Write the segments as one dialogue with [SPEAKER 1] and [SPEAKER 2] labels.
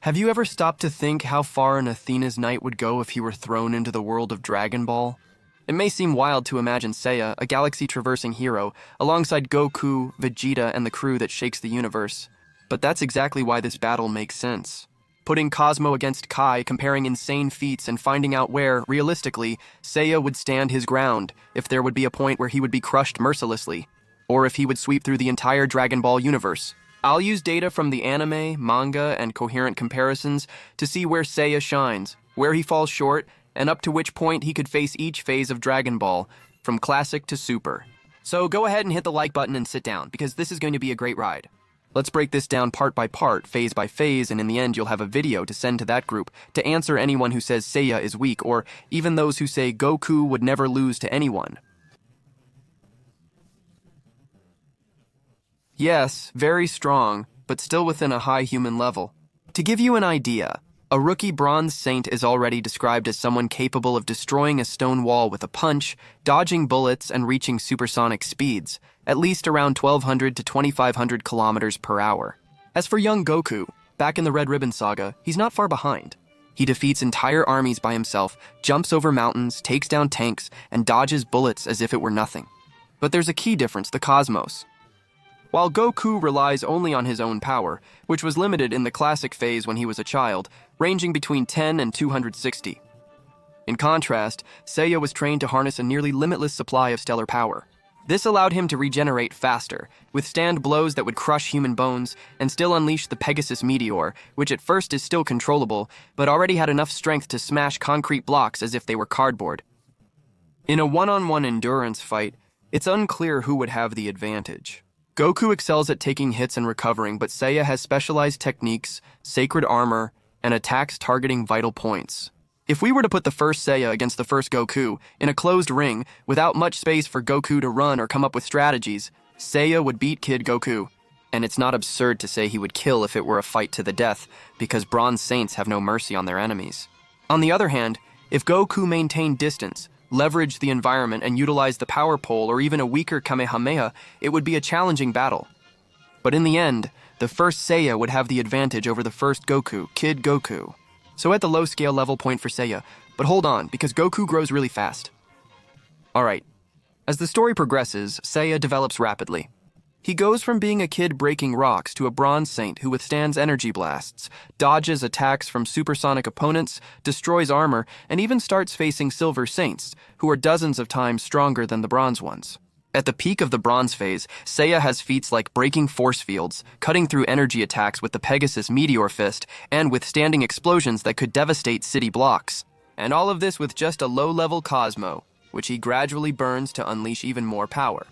[SPEAKER 1] Have you ever stopped to think how far an Athena's knight would go if he were thrown into the world of Dragon Ball? It may seem wild to imagine Seiya, a galaxy-traversing hero, alongside Go-Kuu, Vegeta, and the crew that shakes the universe. But that's exactly why this battle makes sense. Putting Cosmo against Kai, comparing insane feats, and finding out where, realistically, Seiya would stand his ground, if there would be a point where he would be crushed mercilessly, or if he would sweep through the entire Dragon Ball universe. I'll use data from the anime, manga, and coherent comparisons to see where Seiya shines, where he falls short, and up to which point he could face each phase of Dragon Ball, from classic to super. So go ahead and hit the like button and sit down, because this is going to be a great ride. Let's break this down part by part, phase by phase, and in the end you'll have a video to send to that group to answer anyone who says Seiya is weak, or even those who say Goku would never lose to anyone. Yes, very strong, but still within a high human level. To give you an idea, a rookie Bronze Saint is already described as someone capable of destroying a stone wall with a punch, dodging bullets, and reaching supersonic speeds, at least around 1,200 to 2,500 kilometers per hour. As for young Goku, back in the Red Ribbon Saga, he's not far behind. He defeats entire armies by himself, jumps over mountains, takes down tanks, and dodges bullets as if it were nothing. But there's a key difference: the cosmos. While Goku relies only on his own power, which was limited in the classic phase when he was a child, ranging between 10 and 260. In contrast, Seiya was trained to harness a nearly limitless supply of stellar power. This allowed him to regenerate faster, withstand blows that would crush human bones, and still unleash the Pegasus Meteor, which at first is still controllable, but already had enough strength to smash concrete blocks as if they were cardboard. In a one-on-one endurance fight, it's unclear who would have the advantage. Goku excels at taking hits and recovering, but Seiya has specialized techniques, sacred armor, and attacks targeting vital points. If we were to put the first Seiya against the first Goku in a closed ring, without much space for Goku to run or come up with strategies, Seiya would beat Kid Goku. And it's not absurd to say he would kill if it were a fight to the death, because Bronze Saints have no mercy on their enemies. On the other hand, if Goku maintained distance, leveraged the environment, and utilized the power pole or even a weaker Kamehameha, it would be a challenging battle. But in the end, the first Seiya would have the advantage over the first Goku, Kid Goku. So at the low scale level, point for Seiya, but hold on, because Goku grows really fast. Alright, as the story progresses, Seiya develops rapidly. He goes from being a kid breaking rocks to a Bronze Saint who withstands energy blasts, dodges attacks from supersonic opponents, destroys armor, and even starts facing Silver Saints, who are dozens of times stronger than the Bronze ones. At the peak of the Bronze phase, Seiya has feats like breaking force fields, cutting through energy attacks with the Pegasus Meteor Fist, and withstanding explosions that could devastate city blocks. And all of this with just a low-level Cosmo, which he gradually burns to unleash even more power.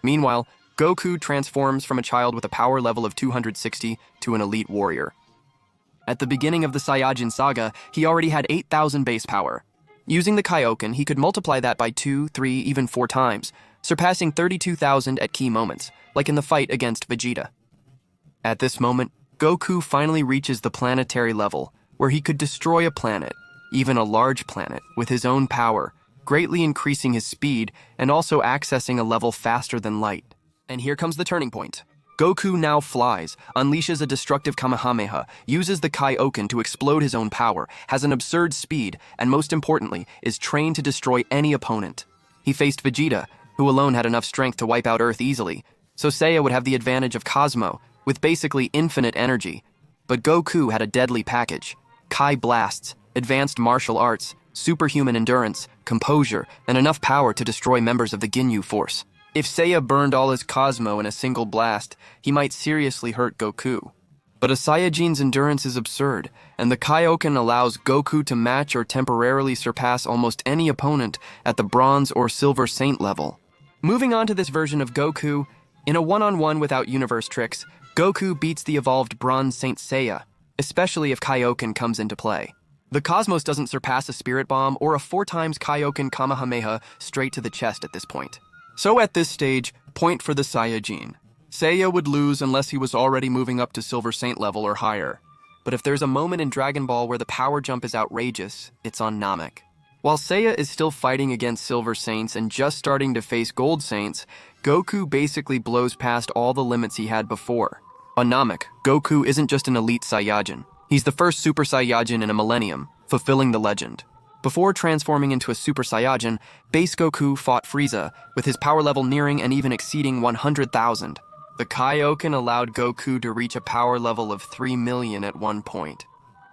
[SPEAKER 1] Meanwhile, Goku transforms from a child with a power level of 260 to an elite warrior. At the beginning of the Saiyajin saga, he already had 8,000 base power. Using the Kaioken, he could multiply that by 2, 3, even 4 times, surpassing 32,000 at key moments, like in the fight against Vegeta. At this moment, Goku finally reaches the planetary level, where he could destroy a planet, even a large planet, with his own power, greatly increasing his speed and also accessing a level faster than light. And here comes the turning point. Goku now flies, unleashes a destructive Kamehameha, uses the Kaioken to explode his own power, has an absurd speed, and most importantly, is trained to destroy any opponent. He faced Vegeta, who alone had enough strength to wipe out Earth easily, so Seiya would have the advantage of Cosmo, with basically infinite energy. But Goku had a deadly package: Kai blasts, advanced martial arts, superhuman endurance, composure, and enough power to destroy members of the Ginyu Force. If Seiya burned all his Cosmo in a single blast, he might seriously hurt Goku. But a Saiyajin's endurance is absurd, and the Kaioken allows Goku to match or temporarily surpass almost any opponent at the Bronze or Silver Saint level. Moving on to this version of Goku, in a one-on-one without universe tricks, Goku beats the evolved Bronze Saint Seiya, especially if Kaioken comes into play. The Cosmos doesn't surpass a Spirit Bomb or a 4 times Kaioken Kamehameha straight to the chest at this point. So at this stage, point for the Saiyajin. Seiya would lose unless he was already moving up to Silver Saint level or higher. But if there's a moment in Dragon Ball where the power jump is outrageous, it's on Namek. While Seiya is still fighting against Silver Saints and just starting to face Gold Saints, Goku basically blows past all the limits he had before. On Namek, Goku isn't just an elite Saiyajin. He's the first Super Saiyajin in a millennium, fulfilling the legend. Before transforming into a Super Saiyajin, base Goku fought Frieza, with his power level nearing and even exceeding 100,000. The Kaioken allowed Goku to reach a power level of 3 million at one point.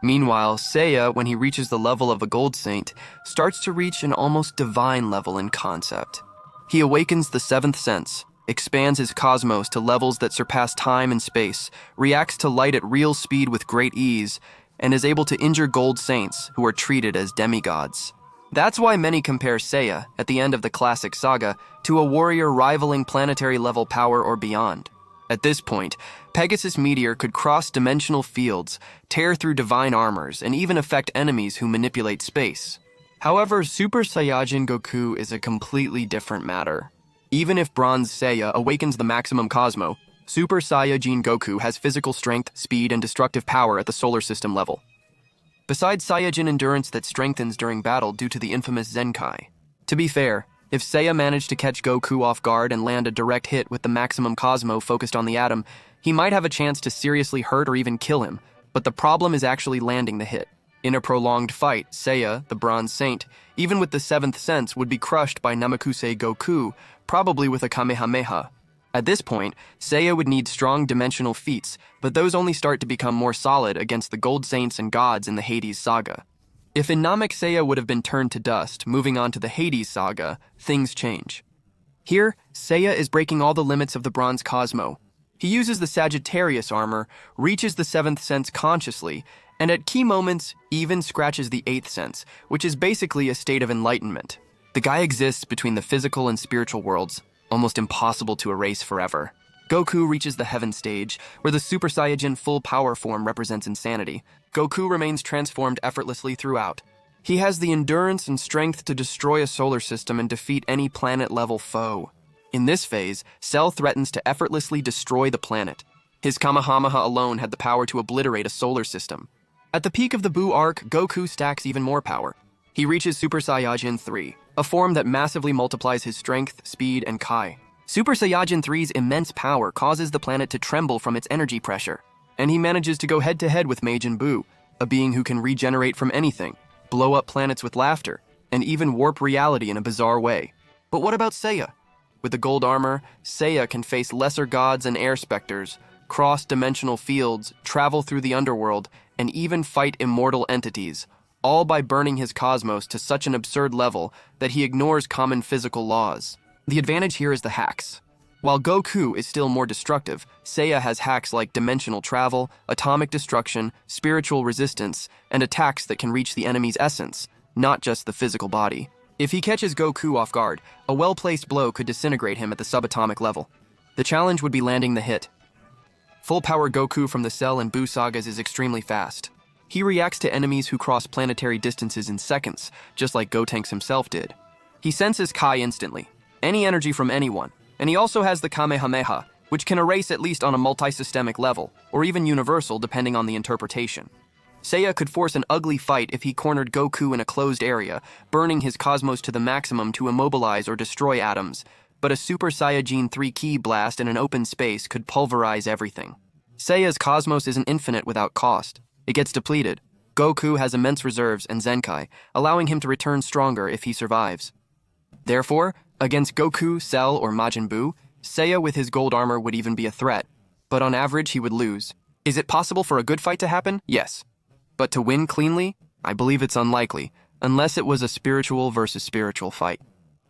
[SPEAKER 1] Meanwhile, Seiya, when he reaches the level of a Gold Saint, starts to reach an almost divine level in concept. He awakens the seventh sense, expands his cosmos to levels that surpass time and space, reacts to light at real speed with great ease, and is able to injure Gold Saints, who are treated as demigods. That's why many compare Seiya, at the end of the classic saga, to a warrior rivaling planetary-level power or beyond. At this point, Pegasus Meteor could cross dimensional fields, tear through divine armors, and even affect enemies who manipulate space. However, Super Saiyajin Goku is a completely different matter. Even if Bronze Seiya awakens the maximum Cosmo, Super Saiyajin Goku has physical strength, speed, and destructive power at the solar system level. Besides Saiyajin endurance that strengthens during battle due to the infamous Zenkai. To be fair, if Seiya managed to catch Goku off guard and land a direct hit with the maximum Cosmo focused on the atom, he might have a chance to seriously hurt or even kill him, but the problem is actually landing the hit. In a prolonged fight, Seiya, the Bronze Saint, even with the seventh sense, would be crushed by Namekusei Goku, probably with a Kamehameha. At this point, Seiya would need strong dimensional feats, but those only start to become more solid against the Gold Saints and gods in the Hades saga. If in Namek Seiya would have been turned to dust, moving on to the Hades saga, things change. Here, Seiya is breaking all the limits of the Bronze Cosmo. He uses the Sagittarius armor, reaches the seventh sense consciously, and at key moments, even scratches the eighth sense, which is basically a state of enlightenment. The guy exists between the physical and spiritual worlds, almost impossible to erase forever. Goku reaches the Heaven stage, where the Super Saiyajin full power form represents insanity. Goku remains transformed effortlessly throughout. He has the endurance and strength to destroy a solar system and defeat any planet-level foe. In this phase, Cell threatens to effortlessly destroy the planet. His Kamehameha alone had the power to obliterate a solar system. At the peak of the Buu Arc, Goku stacks even more power. He reaches Super Saiyajin 3, a form that massively multiplies his strength, speed, and Kai. Super Saiyajin 3's immense power causes the planet to tremble from its energy pressure, and he manages to go head-to-head with Majin Buu, a being who can regenerate from anything, blow up planets with laughter, and even warp reality in a bizarre way. But what about Seiya? With the gold armor, Seiya can face lesser gods and air specters, cross dimensional fields, travel through the underworld, and even fight immortal entities, all by burning his cosmos to such an absurd level that he ignores common physical laws. The advantage here is the hacks. While Goku is still more destructive, Seiya has hacks like dimensional travel, atomic destruction, spiritual resistance, and attacks that can reach the enemy's essence, not just the physical body. If he catches Goku off guard, a well-placed blow could disintegrate him at the subatomic level. The challenge would be landing the hit. Full-power Goku from the Cell and Buu sagas is extremely fast. He reacts to enemies who cross planetary distances in seconds, just like Gotenks himself did. He senses Kai instantly, any energy from anyone, and he also has the Kamehameha, which can erase at least on a multi-systemic level, or even universal depending on the interpretation. Seiya could force an ugly fight if he cornered Goku in a closed area, burning his cosmos to the maximum to immobilize or destroy atoms, but a Super Saiyajin 3 Ki blast in an open space could pulverize everything. Seiya's cosmos isn't infinite without cost. It gets depleted. Goku has immense reserves and Zenkai, allowing him to return stronger if he survives. Therefore, against Goku, Cell, or Majin Buu, Seiya with his gold armor would even be a threat, but on average he would lose. Is it possible for a good fight to happen? Yes. But to win cleanly? I believe it's unlikely, unless it was a spiritual versus spiritual fight.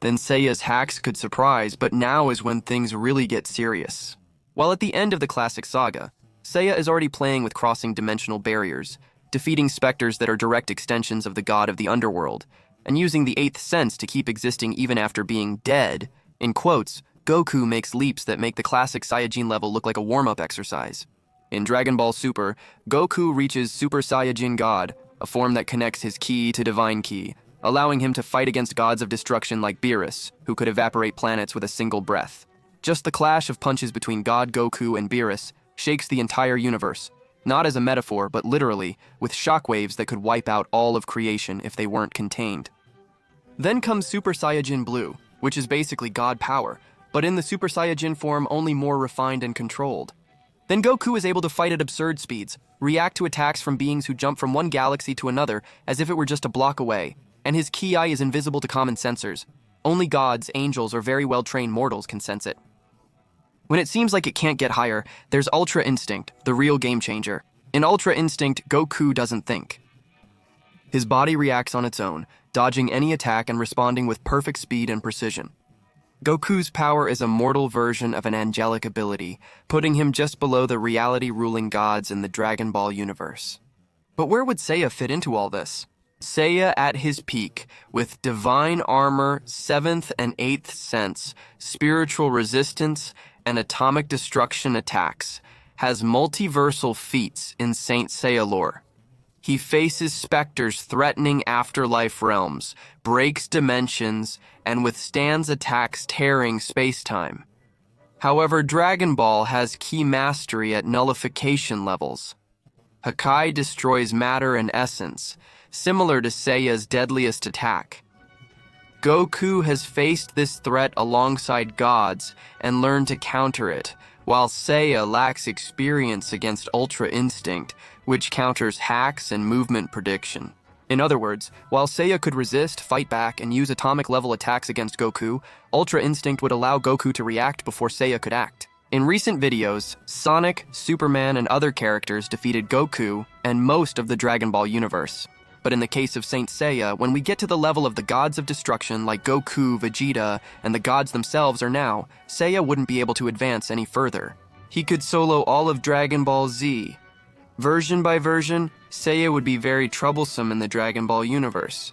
[SPEAKER 1] Then Seiya's hacks could surprise, but now is when things really get serious. While at the end of the classic saga, Seiya is already playing with crossing dimensional barriers, defeating specters that are direct extensions of the god of the underworld, and using the eighth sense to keep existing even after being dead. In quotes, Goku makes leaps that make the classic Saiyajin level look like a warm-up exercise. In Dragon Ball Super, Goku reaches Super Saiyajin God, a form that connects his ki to divine ki, allowing him to fight against gods of destruction like Beerus, who could evaporate planets with a single breath. Just the clash of punches between God Goku and Beerus shakes the entire universe, not as a metaphor, but literally, with shockwaves that could wipe out all of creation if they weren't contained. Then comes Super Saiyajin Blue, which is basically God power, but in the Super Saiyajin form only more refined and controlled. Then Goku is able to fight at absurd speeds, react to attacks from beings who jump from one galaxy to another as if it were just a block away, and his ki is invisible to common sensors. Only gods, angels, or very well-trained mortals can sense it. When it seems like it can't get higher, there's Ultra Instinct, the real game changer. In Ultra Instinct, Goku doesn't think. His body reacts on its own, dodging any attack and responding with perfect speed and precision. Goku's power is a mortal version of an angelic ability, putting him just below the reality-ruling gods in the Dragon Ball universe. But where would Seiya fit into all this? Seiya at his peak, with divine armor, 7th and 8th sense, spiritual resistance, and atomic destruction attacks, has multiversal feats in Saint Seiya lore. He faces specters threatening afterlife realms, breaks dimensions, and withstands attacks tearing space-time. However, Dragon Ball has key mastery at nullification levels. Hakai destroys matter and essence, similar to Seiya's deadliest attack. Goku has faced this threat alongside gods and learned to counter it, while Seiya lacks experience against Ultra Instinct, which counters hacks and movement prediction. In other words, while Seiya could resist, fight back, and use atomic-level attacks against Goku, Ultra Instinct would allow Goku to react before Seiya could act. In recent videos, Sonic, Superman, and other characters defeated Goku and most of the Dragon Ball universe. But in the case of Saint Seiya, when we get to the level of the gods of destruction like Goku, Vegeta, and the gods themselves are now, Seiya wouldn't be able to advance any further. He could solo all of Dragon Ball Z. Version by version, Seiya would be very troublesome in the Dragon Ball universe.